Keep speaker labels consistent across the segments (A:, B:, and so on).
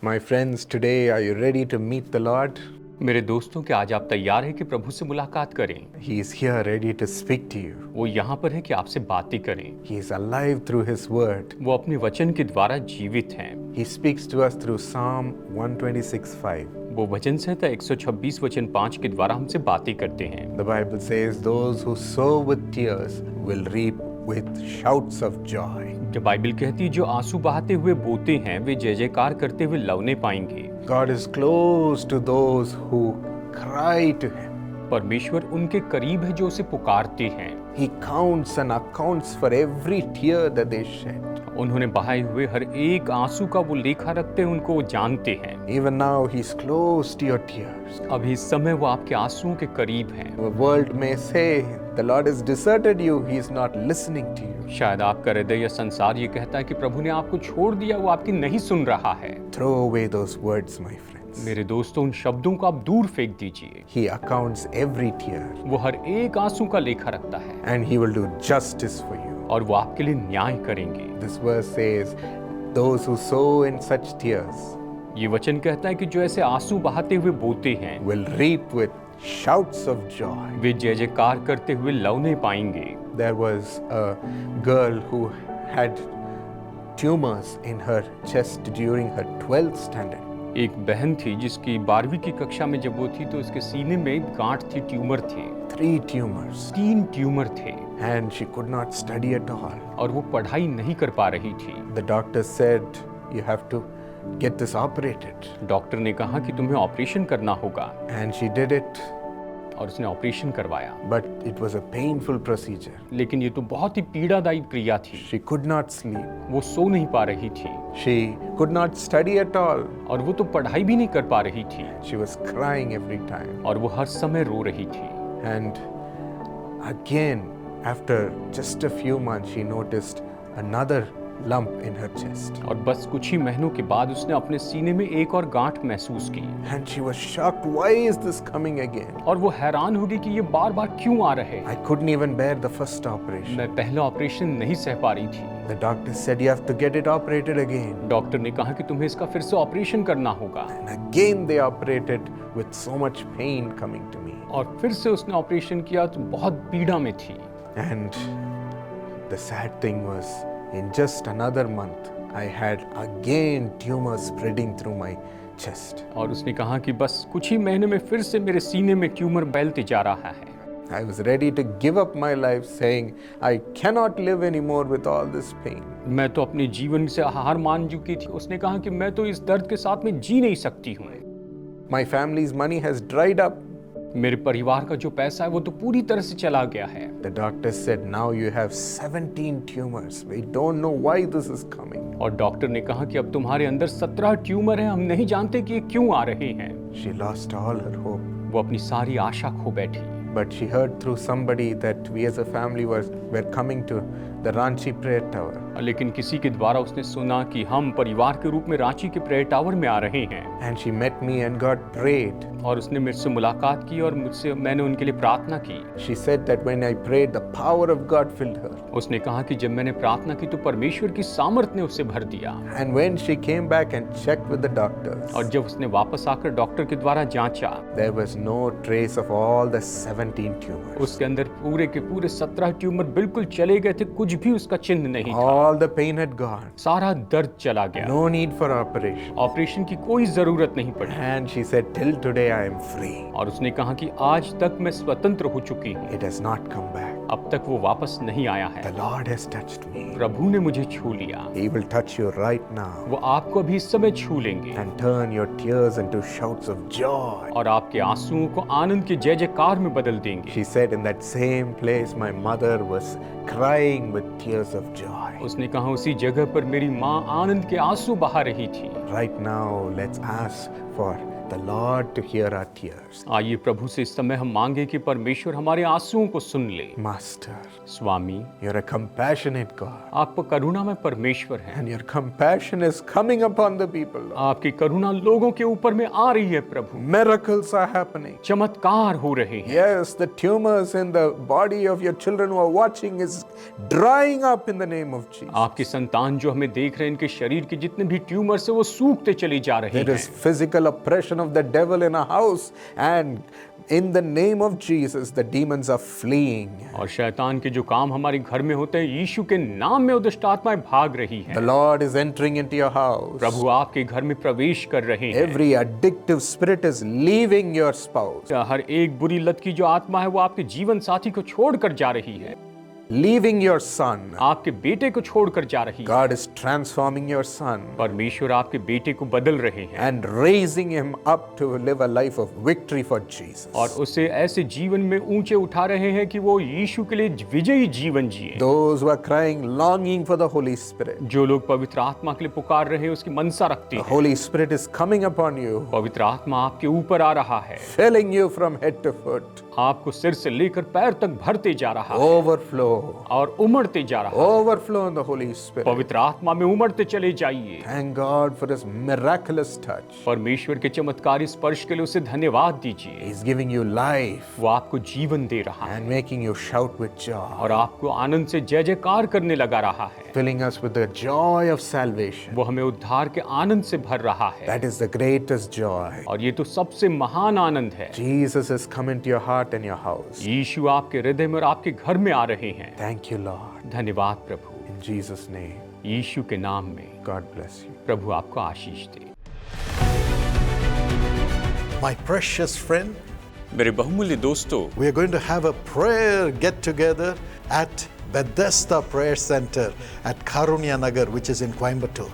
A: My friends, today are you ready to meet the Lord?
B: मेरे दोस्तों, क्या आज आप तैयार हैं कि प्रभु से मुलाकात करें?
A: He is here ready to speak to you.
B: वो यहाँ पर है कि आपसे बातें करें।
A: He is alive through His word.
B: वो अपने वचन के द्वारा जीवित हैं।
A: He speaks to us through Psalm 126:5.
B: वो वचन संहिता 126 वचन 5 के द्वारा हमसे बातें करते हैं।
A: The Bible says, "Those who sow with tears will reap with shouts of joy."
B: जब बाइबल कहती है, जो आंसू बहाते हुए बोते हैं वे जय जयकार करते हुए लवने पाएंगे।
A: God is close to those who cry to Him.
B: परमेश्वर उनके करीब है जो उसे पुकारते हैं।
A: He counts and accounts for every tear that they shed.
B: उन्होंने बहाए हुए हर एक आंसू का वो लेखा रखते हैं, उनको वो जानते हैं।
A: Even now, He's close to your tears.
B: अभी इस समय वो आपके आंसुओं के करीब हैं।
A: The world may say, "The Lord has deserted you. He is not listening to you."
B: शायद आपका हृदय या संसार ये कहता है कि प्रभु ने आपको छोड़ दिया, वो आपकी नहीं सुन रहा है।
A: Throw away those words, my friends.
B: मेरे दोस्तों, उन शब्दों को आप दूर फेंक दीजिए।
A: He accounts every tear,
B: वो हर एक आंसू का लेखा रखता है
A: and He will do justice for you.
B: और वो आपके लिए न्याय करेंगे।
A: This verse says, "Those who sow in such tears
B: ये वचन कहता है कि जो ऐसे आंसू बहाते हुए बोते हैं
A: will reap with shouts of joy."
B: वे जय जयकार करते हुए लवने पाएंगे।
A: There was a girl who had tumors in her chest during her 12th standard.
B: एक बहन थी जिसकी 12वीं की कक्षा में जब वो थी तो उसके सीने में गांठ थी, ट्यूमर थे।
A: 3 tumors.
B: 3 ट्यूमर थे
A: And she could not study at all.
B: और वो पढ़ाई नहीं कर पा रही थी।
A: The doctor said, "You have to get this operated."
B: Doctor ने कहा कि तुम्हें ऑपरेशन करना होगा
A: And she did it,
B: और उसने ऑपरेशन करवाया।
A: but it was a painful procedure.
B: लेकिन ये तो बहुत ही पीड़ादायी क्रिया थी।
A: She could not sleep.
B: वो सो नहीं पा रही थी
A: She could not study at all.
B: और वो तो पढ़ाई भी नहीं कर पा रही थी
A: She was crying every time.
B: और वो हर समय रो रही थी।
A: And again, after just a few months, she noticed another lump in her chest.
B: और बस कुछ ही महीनों के बाद उसने अपने सीने में एक और गांठ महसूस की
A: And she was shocked. Why is this coming again?
B: और वो हैरान हो गई कि ये बार बार क्यों आ रहे हैं।
A: I couldn't even bear the first operation.
B: मैं पहला ऑपरेशन नहीं सह पा रही थी।
A: The doctor said, "You have to get it operated again."
B: Doctor ने कहा कि तुम्हें इसका फिर से ऑपरेशन करना होगा
A: And again they operated with so much pain coming to me.
B: और फिर से उसने ऑपरेशन किया तो बहुत पीड़ा में थी।
A: And the sad thing was, in just another month, I had again tumors spreading through my chest.
B: और उसने कहा कि बस कुछ ही महीने में फिर से मेरे सीने में ट्यूमर फैलते जा रहा है।
A: I was ready to give up my life, saying, "I cannot live anymore with all this pain."
B: मैं तो अपने जीवन से हार मान चुकी थी। उसने कहा कि मैं तो इस दर्द के साथ में जी नहीं सकती हूँ।
A: My family's money has dried up.
B: मेरे परिवार का जो पैसा है वो तो पूरी तरह से चला गया है।
A: The doctor said, "Now you have 17 tumors. We don't know why this is coming."
B: और डॉक्टर ने कहा कि अब तुम्हारे अंदर 17 ट्यूमर हैं, हम नहीं जानते कि ये क्यों आ रहे हैं।
A: She lost all her hope.
B: वो अपनी सारी आशा खो बैठी।
A: But she heard through somebody that we as a family were coming to the Ranchi prayer tower.
B: लेकिन किसी के द्वारा उसने सुना कि हम परिवार के रूप में रांची के प्रेयर टावर में आ रहे हैं।
A: And she met me and God prayed.
B: और उसने मेरे से मुलाकात की और मैंने उनके लिए प्रार्थना की।
A: She said that when I prayed, the power of God filled her.
B: उसने कहा कि जब मैंने प्रार्थना की तो परमेश्वर की सामर्थ ने उसे भर दिया।
A: And when she came back and checked with the doctors,
B: और जब उसने वापस आकर डॉक्टर के द्वारा जांचा,
A: there was no trace of all the 17 tumors.
B: उसके अंदर पूरे के पूरे 17 ट्यूमर बिल्कुल चले गए थे, कुछ भी उसका चिन्ह नहीं था।
A: All the pain had gone.
B: सारा दर्द चला गया।
A: No need for operation.
B: Operation की कोई जरूरत नहीं पड़ी।
A: And she said, "Till today I am free."
B: और उसने कहा कि आज तक मैं स्वतंत्र हो चुकी हूँ।
A: It has not come back.
B: अब तक वो वापस नहीं आया है।
A: The Lord has touched me.
B: प्रभु ने मुझे छू लिया।
A: He will touch you right now
B: वो आपको अभी इस समय छू लेंगे
A: and turn your tears into shouts of joy.
B: और आपके आंसुओं को आनंद के जय जयकार में बदल देंगे।
A: She said, "In that same place my mother was crying with tears of joy."
B: उसने कहा उसी जगह पर मेरी माँ आनंद के आंसू बहा रही थी।
A: Right now, let's ask for the Lord to hear our tears.
B: आइए प्रभु से इस समय हम मांगे कि परमेश्वर हमारे आंसुओं को सुन ले।
A: Master,
B: Swami,
A: you're a compassionate God,
B: आप करुणामय परमेश्वर हैं।
A: and your compassion is coming upon the people, Lord.
B: आपकी करुणा लोगों के ऊपर में आ रही है प्रभु।
A: Miracles are happening.
B: चमत्कार हो रहे हैं।
A: Yes, the tumors in the body of your children who are watching is drying up in the name of Jesus.
B: आपके संतान जो हमें देख रहे हैं, इनके शरीर के जितने भी ट्यूमर से वो सूखते चले जा रहे
A: There
B: हैं।
A: is physical oppression of the devil in a house, and in the name of Jesus, the demons are fleeing.
B: और शैतान के जो काम हमारे घर में होते हैं, यीशु के नाम में वो दुष्ट आत्माएं भाग रही
A: The
B: हैं।
A: Lord is entering into your house.
B: प्रभु आपके घर में प्रवेश कर रहे हैं।
A: Every addictive spirit is leaving your spouse,
B: हर एक बुरी लत की जो आत्मा है वो आपके जीवन साथी को छोड़कर जा रही है,
A: leaving your son.
B: आपके बेटे को छोड़कर जा रही है।
A: God is transforming your son
B: परमेश्वर आपके बेटे को बदल रहे हैं
A: and raising him up to live a life of victory for Jesus.
B: और उसे ऐसे जीवन में ऊंचे उठा रहे हैं कि वो यीशु के लिए विजयी जीवन जिए।
A: Those who are crying, longing for the Holy Spirit,
B: जो लोग पवित्र आत्मा के लिए पुकार रहे हैं, उसकी मनसा रखते
A: the
B: हैं,
A: Holy Spirit is coming upon you,
B: पवित्र आत्मा आपके ऊपर आ रहा है,
A: filling you from head to foot.
B: आपको सिर से लेकर पैर तक भरते जा रहा है
A: Overflow.
B: और उमड़ते जा रहा है।
A: Overflow in the Holy Spirit.
B: पवित्र आत्मा में उमड़ते चले जाइए।
A: Thank God for His miraculous touch.
B: परमेश्वर के चमत्कारी स्पर्श के लिए उसे धन्यवाद दीजिए।
A: He's giving you life
B: वो आपको जीवन दे रहा है
A: and making you shout with joy,
B: और आपको आनंद से जय जयकार करने लगा रहा है।
A: filling us with the joy of salvation.
B: वो हमें उद्धार के आनंद से भर रहा है
A: That is the greatest joy.
B: और ये तो सबसे महान आनंद है।
A: Jesus has come into your heart and your house.
B: यीशु आपके हृदय में और आपके घर में आ रहे हैं।
A: Thank you, Lord.
B: धन्यवाद प्रभु।
A: In Jesus' name,
B: यीशु के नाम में
A: God bless you.
B: प्रभु आपको आशीष दे।
C: My precious friend,
B: मेरे बहुमूल्य दोस्तों,
C: we are going to have a prayer get together at Bethesda Prayer Center at Karunya Nagar, which is in Coimbatore.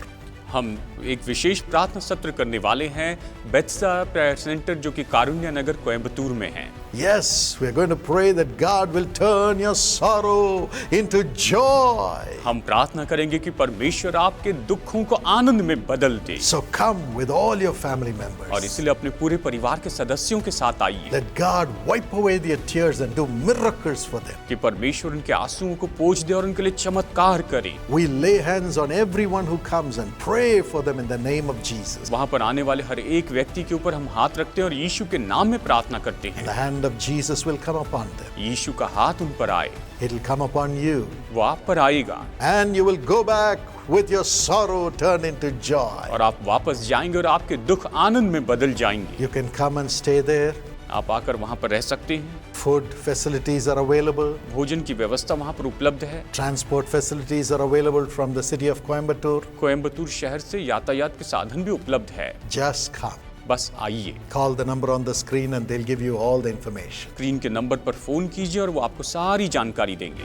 D: हम एक विशेष प्रार्थना सत्र करने वाले हैं बेथेस्दा प्रेयर सेंटर जो कि कारुण्य नगर कोयम्बतूर में है।
C: Yes, we are going to pray that God will turn your sorrow into joy.
D: हम प्रार्थना करेंगे कि परमेश्वर आपके दुखों को आनंद में बदल दे।
C: So come with all your family
D: और
C: members.
D: इसलिए अपने पूरे परिवार के सदस्यों के साथ आइए
C: Let God wipe away their tears and do miracles for them.
D: कि परमेश्वर उनके आंसुओं को पोंछ दे और उनके लिए चमत्कार करे।
C: We lay hands on everyone who comes and pray for them in the name of Jesus.
D: वहाँ पर आने वाले हर एक व्यक्ति के ऊपर हम हाथ रखते हैं और यीशु के नाम में प्रार्थना करते
C: The
D: हैं।
C: hand of Jesus will come upon them.
D: यीशु का हाथ उन पर आए,
C: It will come upon you.
D: वो आप पर आएगा
C: And you will go back with your sorrow turned into joy.
D: और आप वापस जाएंगे और आपके दुख आनंद में बदल जाएंगे।
C: You can come and stay there.
D: आप आकर वहाँ पर रह सकते हैं।
C: Food facilities are available.
D: भोजन की व्यवस्था वहाँ पर उपलब्ध है।
C: Transport facilities are available from the city of Coimbatore.
D: Coimbatore शहर से यातायात के साधन भी उपलब्ध है।
C: Just come.
D: बस आइए,
C: Call the number on the screen and they'll give you all the information.
D: Screen के नंबर पर फोन कीजिए और वो आपको सारी जानकारी देंगे।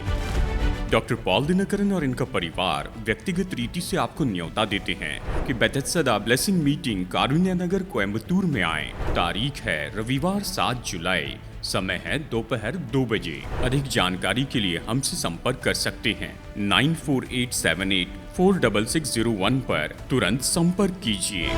E: डॉक्टर पॉल दिनकरन और इनका परिवार व्यक्तिगत रीति से आपको न्योता देते हैं कि बेथेस्दा ब्लेसिंग मीटिंग कारुण्य नगर कोयम्बतूर में आएं। तारीख है रविवार 7 जुलाई, समय है दोपहर 2 बजे। अधिक जानकारी के लिए हमसे संपर्क कर सकते हैं 9487846601 पर तुरंत संपर्क कीजिए।